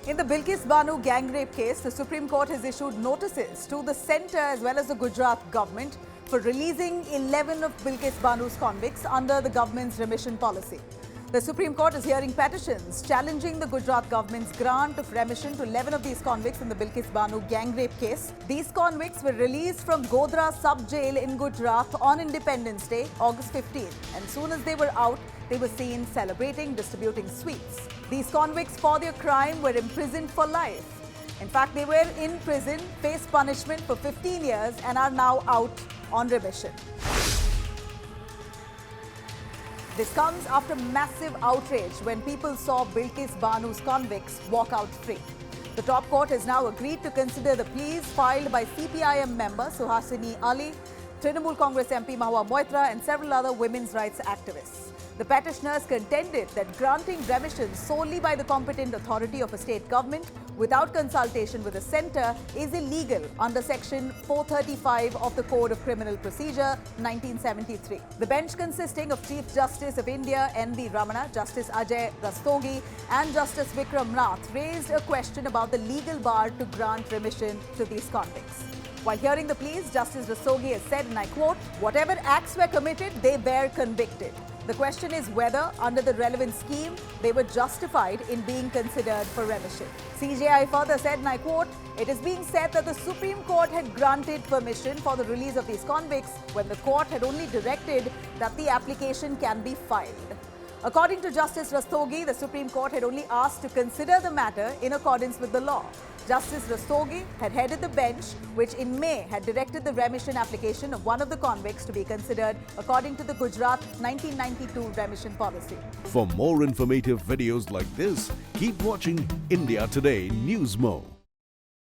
In the Bilkis Bano gang rape case, the Supreme Court has issued notices to the centre as well as the Gujarat government for releasing 11 of Bilkis Bano's convicts under the government's remission policy. The Supreme Court is hearing petitions challenging the Gujarat government's grant of remission to 11 of these convicts in the Bilkis Bano gang rape case. These convicts were released from Godhra sub-jail in Gujarat on Independence Day, August 15. And soon as they were out, they were seen celebrating, distributing sweets. These convicts for their crime were imprisoned for life. In fact, they were in prison, faced punishment for 15 years and are now out on remission. This comes after massive outrage when people saw Bilkis Bano's convicts walk out free. The top court has now agreed to consider the pleas filed by CPIM member Suhasini Ali, Trinamool Congress MP Mahua Moitra and several other women's rights activists. The petitioners contended that granting remission solely by the competent authority of a state government without consultation with the centre is illegal under Section 435 of the Code of Criminal Procedure 1973. The bench, consisting of Chief Justice of India N.V. Ramana, Justice Ajay Rastogi and Justice Vikram Nath, raised a question about the legal bar to grant remission to these convicts. While hearing the pleas, Justice Rastogi has said, and I quote, "Whatever acts were committed, they bear convicted. The question is whether, under the relevant scheme, they were justified in being considered for remission." CJI further said, and I quote, "It is being said that the Supreme Court had granted permission for the release of these convicts when the court had only directed that the application can be filed." According to Justice Rastogi, the Supreme Court had only asked to consider the matter in accordance with the law. Justice Rastogi had headed the bench, which in May had directed the remission application of one of the convicts to be considered according to the Gujarat 1992 remission policy. For more informative videos like this, keep watching India Today News Mo.